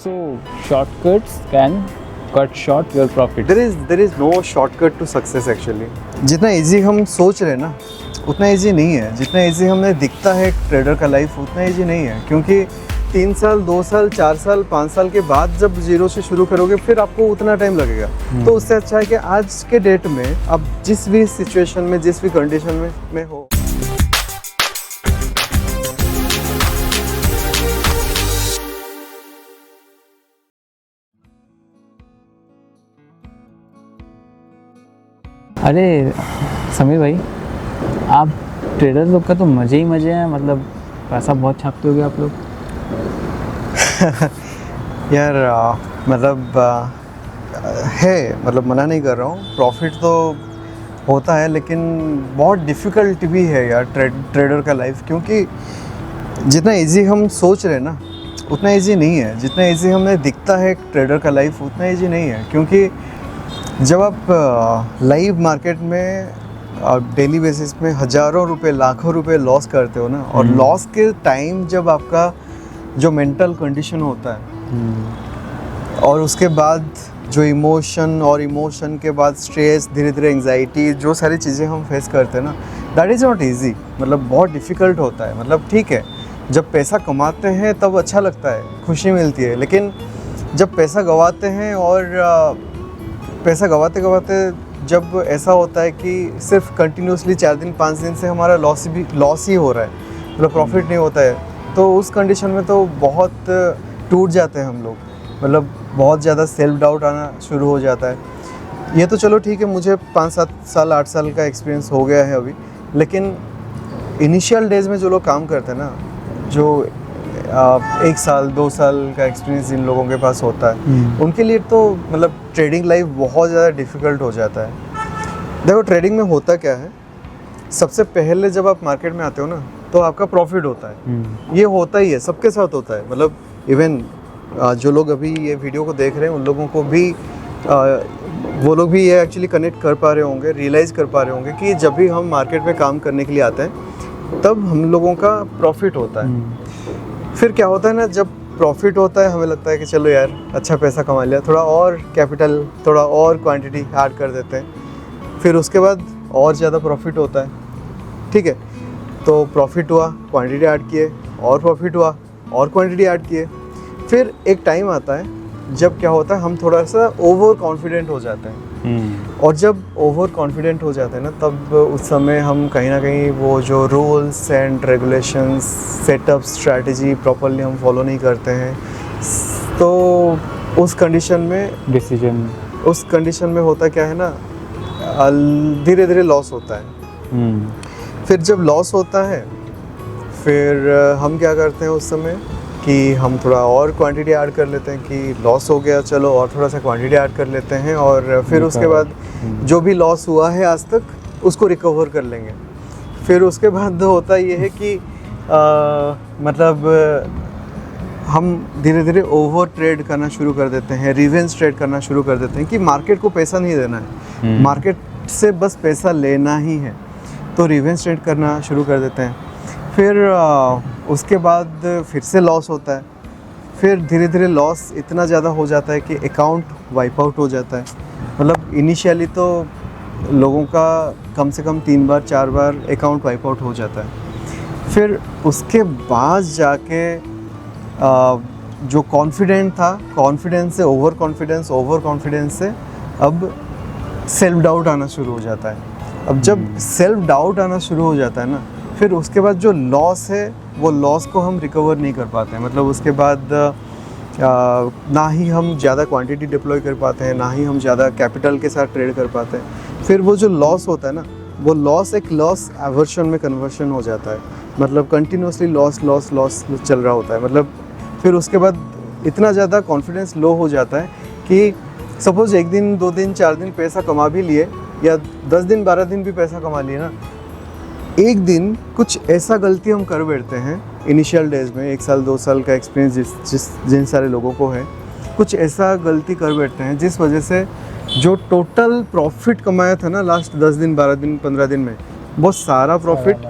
So shortcuts can cut short your profits. there is no shortcut to success actually. जितना easy हम सोच रहे हैं ना उतना इजी नहीं है, जितना इजी हमें दिखता है ट्रेडर का लाइफ उतना इजी नहीं है, क्योंकि 3 साल 2 साल 4 साल 5 साल के बाद जब जीरो से शुरू करोगे फिर आपको उतना टाइम लगेगा। तो उससे अच्छा है कि आज के डेट में आप जिस भी सिचुएशन में जिस भी कंडीशन में हो। अरे समीर भाई, आप ट्रेडर लोग का तो मज़े ही मज़े हैं, मतलब पैसा बहुत छापते होगे आप लोग। यार है, मतलब मना नहीं कर रहा हूँ, प्रॉफिट तो होता है लेकिन बहुत डिफ़िकल्ट भी है यार ट्रेडर का लाइफ, क्योंकि जितना इजी हम सोच रहे हैं ना उतना इजी नहीं है, जितना इजी हमें दिखता है ट्रेडर का लाइफ उतना इजी नहीं है, क्योंकि जब आप लाइव मार्केट में डेली बेसिस में हज़ारों रुपए लाखों रुपए लॉस करते हो ना, और लॉस के टाइम जब आपका जो मेंटल कंडीशन होता है और उसके बाद जो इमोशन और इमोशन के बाद स्ट्रेस, धीरे धीरे एंजाइटी, जो सारी चीज़ें हम फेस करते हैं ना, दैट इज़ नॉट ईजी, मतलब बहुत डिफ़िकल्ट होता है। मतलब ठीक है, जब पैसा कमाते हैं तब अच्छा लगता है, खुशी मिलती है, लेकिन जब पैसा गंवाते हैं और पैसा गंवाते गंवाते जब ऐसा होता है कि सिर्फ कंटिन्यूसली 4 दिन 5 दिन से हमारा लॉस ही हो रहा है, मतलब प्रॉफिट नहीं होता है, तो उस कंडीशन में तो बहुत टूट जाते हैं हम लोग, मतलब बहुत ज़्यादा सेल्फ डाउट आना शुरू हो जाता है। ये तो चलो ठीक है, मुझे 5-7 साल 8 साल का एक्सपीरियंस हो गया है अभी, लेकिन इनिशियल डेज में जो लोग काम करते हैं ना, जो 1 साल 2 साल का एक्सपीरियंस जिन लोगों के पास होता है, उनके लिए तो मतलब ट्रेडिंग लाइफ बहुत ज़्यादा डिफ़िकल्ट हो जाता है। देखो ट्रेडिंग में होता क्या है, सबसे पहले जब आप मार्केट में आते हो ना तो आपका प्रॉफिट होता है, ये होता ही है, सबके साथ होता है। मतलब इवन जो लोग अभी ये वीडियो को देख रहे हैं उन लोगों को भी वो लोग भी ये एक्चुअली कनेक्ट कर पा रहे होंगे, रियलाइज़ कर पा रहे होंगे कि जब भी हम मार्केट में काम करने के लिए आते हैं तब हम लोगों का प्रॉफिट होता है। फिर क्या होता है ना, जब प्रॉफिट होता है हमें लगता है कि चलो यार अच्छा पैसा कमा लिया, थोड़ा और कैपिटल, थोड़ा और क्वांटिटी ऐड कर देते हैं, फिर उसके बाद और ज़्यादा प्रॉफिट होता है। ठीक है, तो प्रॉफिट हुआ, क्वांटिटी ऐड किए, और प्रॉफिट हुआ और क्वांटिटी ऐड किए, फिर एक टाइम आता है जब क्या होता है हम थोड़ा सा ओवर कॉन्फिडेंट हो जाते हैं। और जब ओवर कॉन्फिडेंट हो जाते हैं ना, तब उस समय हम कहीं ना कहीं वो जो rules and regulations, setup, strategy properly हम फॉलो नहीं करते हैं, तो उस कंडीशन में होता क्या है ना, धीरे धीरे लॉस होता है। फिर जब लॉस होता है फिर हम क्या करते हैं उस समय कि हम थोड़ा और क्वांटिटी ऐड कर लेते हैं कि लॉस हो गया, चलो और थोड़ा सा क्वांटिटी ऐड कर लेते हैं, और फिर उसके बाद जो भी लॉस हुआ है आज तक उसको रिकवर कर लेंगे। फिर उसके बाद होता ये है कि मतलब हम धीरे धीरे ओवर ट्रेड करना शुरू कर देते हैं, रिवेंज ट्रेड करना शुरू कर देते हैं कि मार्केट को पैसा नहीं देना है, मार्केट से बस पैसा लेना ही है, तो रिवेंज ट्रेड करना शुरू कर देते हैं। फिर उसके बाद फिर से लॉस होता है, फिर धीरे धीरे लॉस इतना ज़्यादा हो जाता है कि अकाउंट वाइप आउट हो जाता है। मतलब इनिशियली तो लोगों का कम से कम 3 बार 4 बार अकाउंट वाइप आउट हो जाता है। फिर उसके बाद जाके जो कॉन्फिडेंट था, कॉन्फिडेंस से ओवर कॉन्फिडेंस, ओवर कॉन्फिडेंस से अब सेल्फ डाउट आना शुरू हो जाता है। अब जब सेल्फ डाउट आना शुरू हो जाता है ना, फिर उसके बाद जो लॉस है वो लॉस को हम रिकवर नहीं कर पाते हैं। मतलब उसके बाद ना ही हम ज़्यादा क्वांटिटी डिप्लॉय कर पाते हैं, ना ही हम ज़्यादा कैपिटल के साथ ट्रेड कर पाते हैं। फिर वो जो लॉस होता है ना, वो लॉस एक लॉस एवर्शन में कन्वर्शन हो जाता है, मतलब कंटिन्यूसली लॉस चल रहा होता है। मतलब फिर उसके बाद इतना ज़्यादा कॉन्फिडेंस लो हो जाता है कि सपोज़ 1 दिन 2 दिन 4 दिन पैसा कमा भी लिए, या 10 दिन 12 दिन भी पैसा कमा लिए ना, एक दिन कुछ ऐसा गलती हम कर बैठते हैं इनिशियल डेज में, 1 साल 2 साल का एक्सपीरियंस जिन सारे लोगों को है, कुछ ऐसा गलती कर बैठते हैं जिस वजह से जो टोटल प्रॉफिट कमाया था ना लास्ट 10 दिन 12 दिन 15 दिन में, वो सारा प्रॉफिट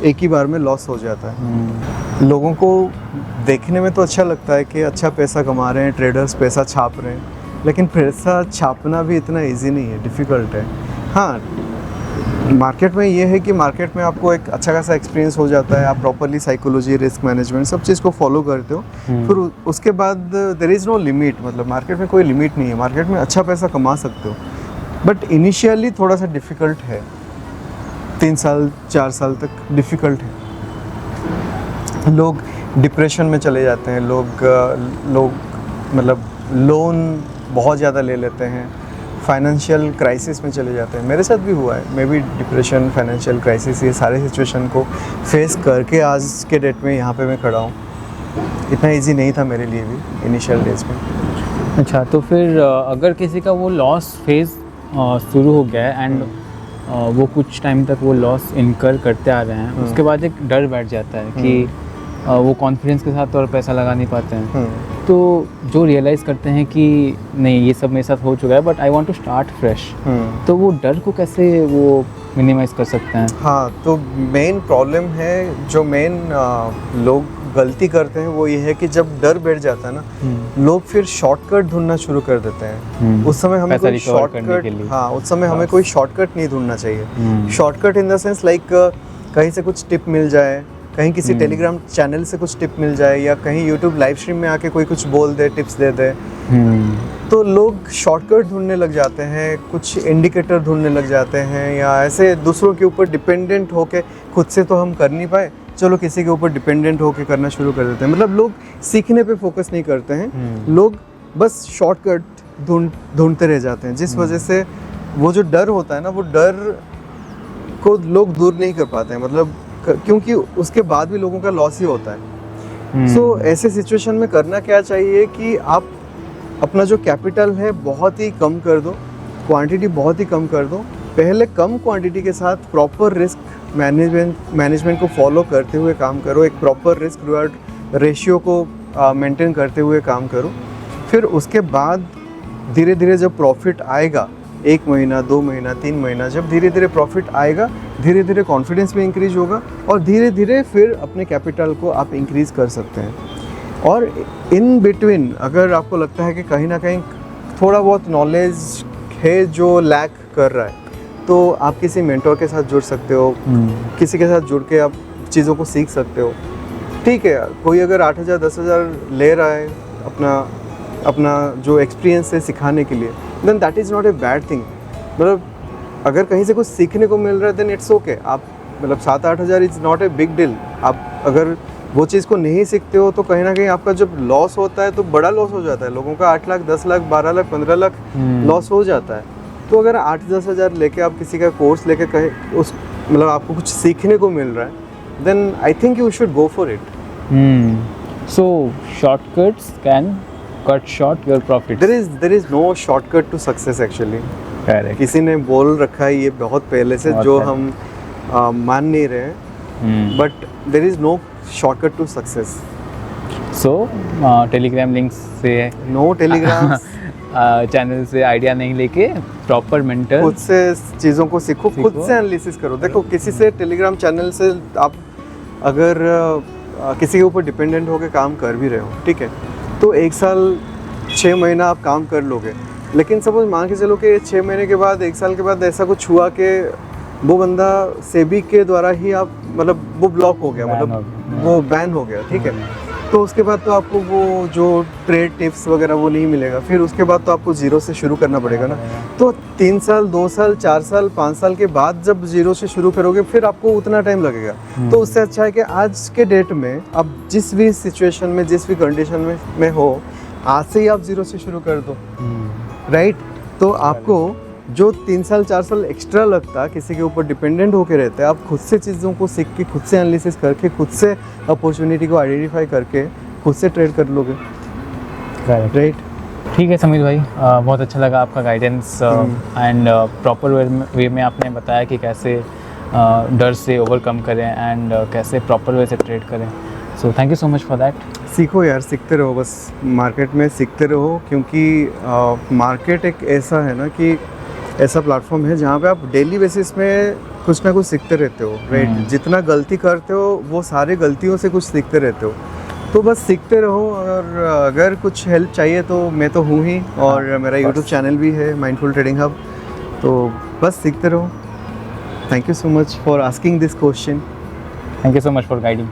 एक ही बार में लॉस हो जाता है। लोगों को देखने में तो अच्छा लगता है कि अच्छा पैसा कमा रहे हैं, ट्रेडर्स पैसा छाप रहे हैं, लेकिन पैसा छापना भी इतना इजी नहीं है, डिफ़िकल्ट है। हाँ, मार्केट में ये है कि मार्केट में आपको एक अच्छा खासा एक्सपीरियंस हो जाता है, आप प्रॉपरली साइकोलॉजी, रिस्क मैनेजमेंट सब चीज़ को फॉलो करते हो, फिर उसके बाद देयर इज़ नो लिमिट, मतलब मार्केट में कोई लिमिट नहीं है, मार्केट में अच्छा पैसा कमा सकते हो। बट इनिशियली थोड़ा सा डिफ़िकल्ट है, 3 साल 4 साल तक डिफ़िकल्ट है। लोग डिप्रेशन में चले जाते हैं, लोग मतलब लोन बहुत ज़्यादा ले लेते हैं, फाइनेंशियल क्राइसिस में चले जाते हैं। मेरे साथ भी हुआ है, मैं भी डिप्रेशन, फाइनेंशियल क्राइसिस, ये सारे सिचुएशन को फेस करके आज के डेट में यहाँ पे मैं खड़ा हूँ। इतना इजी नहीं था मेरे लिए भी इनिशियल डेज में। अच्छा, तो फिर अगर किसी का वो लॉस फेज शुरू हो गया है एंड वो कुछ टाइम तक वो लॉस इनकर करते आ रहे हैं, उसके बाद एक डर बैठ जाता है कि वो कॉन्फिडेंस के साथ और पैसा लगा नहीं पाते हैं, तो जो रियलाइज़ करते हैं कि नहीं ये सब मेरे साथ हो चुका है but I want to start fresh, तो वो डर को कैसे वो मिनिमाइज कर सकते हैं? हाँ, तो मेन प्रॉब्लम है, जो मेन लोग गलती करते हैं वो ये है कि जब डर बैठ जाता है ना, लोग फिर शॉर्टकट ढूंढना शुरू कर देते हैं। उस समय हमें कोई शॉर्टकट, हाँ उस समय हमें कोई शॉर्टकट नहीं ढूंढना चाहिए। Shortcut in the sense like कहीं से कुछ टिप मिल जाए, कहीं किसी टेलीग्राम चैनल से कुछ टिप मिल जाए, या कहीं यूट्यूब लाइव स्ट्रीम में आके कोई कुछ बोल दे, टिप्स दे दे, तो लोग शॉर्टकट ढूंढने लग जाते हैं, कुछ इंडिकेटर ढूंढने लग जाते हैं, या ऐसे दूसरों के ऊपर डिपेंडेंट होके खुद से तो हम कर नहीं पाए, चलो किसी के ऊपर डिपेंडेंट होके करना शुरू कर देते हैं। मतलब लोग सीखने पे फोकस नहीं करते हैं, लोग बस शॉर्टकट ढूंढते रह जाते हैं, जिस वजह से वो जो डर होता है ना, वो डर को लोग दूर नहीं कर पाते हैं, मतलब क्योंकि उसके बाद भी लोगों का लॉस ही होता है। सो ऐसे सिचुएशन में करना क्या चाहिए कि आप अपना जो कैपिटल है बहुत ही कम कर दो, क्वांटिटी बहुत ही कम कर दो। पहले कम क्वांटिटी के साथ प्रॉपर रिस्क मैनेजमेंट को फॉलो करते हुए काम करो, एक प्रॉपर रिस्क रिवार्ड रेशियो को मेंटेन करते हुए काम करो। फिर उसके बाद धीरे धीरे जब प्रॉफिट आएगा, 1 महीना 2 महीना 3 महीना, जब धीरे धीरे प्रॉफिट आएगा, धीरे धीरे कॉन्फिडेंस भी इंक्रीज होगा और धीरे धीरे फिर अपने कैपिटल को आप इंक्रीज़ कर सकते हैं। और इन बिटवीन अगर आपको लगता है कि कहीं ना कहीं थोड़ा बहुत नॉलेज है जो लैक कर रहा है, तो आप किसी मेंटोर के साथ जुड़ सकते हो, किसी के साथ जुड़ के आप चीज़ों को सीख सकते हो। ठीक है, कोई अगर 8,000 10,000 ले रहा है अपना जो एक्सपीरियंस है सिखाने के लिए, then that is not a bad thing. मतलब अगर कहीं से कुछ सीखने को मिल रहा है देन इट्स ओके। आप मतलब 7-8 हज़ार is not a big deal. आप अगर वो चीज़ को नहीं सीखते हो तो कहीं ना कहीं आपका जब लॉस होता है तो बड़ा लॉस हो जाता है। लोगों का 8 लाख 10 लाख 12 लाख 15 लाख लॉस हो जाता है। तो अगर 8-10 हज़ार लेके आप किसी का कोर्स लेके कहीं उस मतलब आपको कुछ सीखने को मिल रहा है, then I think you should go for it. So shortcuts can cut short your profits. There is no shortcut to success actually. Correct. किसी ने बोल रखा है ये बहुत पहले से, जो हम मान नहीं रहे हैं, but there is no shortcut to success. So Telegram link से no telegram चैनल से आइडिया नहीं लेके प्रॉपर मेंटर खुद से चीज़ों को सीखो, खुद से एनालिसिस करो। देखो किसी से टेलीग्राम चैनल से आप अगर किसी के ऊपर डिपेंडेंट होकर काम कर भी रहे हो, ठीक है, तो 1 साल 6 महीना आप काम कर लोगे, लेकिन सपोज मान के चलो कि 6 महीने के बाद 1 साल के बाद ऐसा कुछ हुआ कि वो बंदा सेबी के द्वारा ही आप मतलब वो ब्लॉक हो गया, मतलब वो बैन हो गया, ठीक है, तो उसके बाद तो आपको वो जो ट्रेड टिप्स वगैरह वो नहीं मिलेगा। फिर उसके बाद तो आपको ज़ीरो से शुरू करना पड़ेगा ना। तो 3 साल 2 साल 4 साल 5 साल के बाद जब ज़ीरो से शुरू करोगे फिर आपको उतना टाइम लगेगा। तो उससे अच्छा है कि आज के डेट में आप जिस भी सिचुएशन में जिस भी कंडीशन में हो, आज से ही आप ज़ीरो से शुरू कर दो, राइट। तो आपको जो 3 साल 4 साल एक्स्ट्रा लगता किसी के ऊपर डिपेंडेंट होकर रहते हैं, आप खुद से चीज़ों को सीख के, खुद से एनालिसिस करके, खुद से अपॉर्चुनिटी को आइडेंटिफाई करके खुद से ट्रेड कर लोगे, राइट। ठीक है समीर भाई, बहुत अच्छा लगा आपका गाइडेंस एंड प्रॉपर वे में आपने बताया कि कैसे डर से ओवरकम करें एंड कैसे प्रॉपर वे से ट्रेड करें। So thank you so much for that. सीखो यार, सीखते रहो, बस मार्केट में सीखते रहो, क्योंकि मार्केट एक ऐसा है ना कि ऐसा प्लेटफॉर्म है जहाँ पे आप डेली बेसिस में कुछ ना कुछ सीखते रहते हो, राइट। जितना गलती करते हो वो सारे गलतियों से कुछ सीखते रहते हो। तो बस सीखते रहो, और अगर कुछ हेल्प चाहिए तो मैं तो हूँ ही, और मेरा यूट्यूब चैनल भी है माइंडफुल ट्रेडिंग हब, तो बस सीखते रहो। Thank you so much for asking this question. Thank you so much for guiding.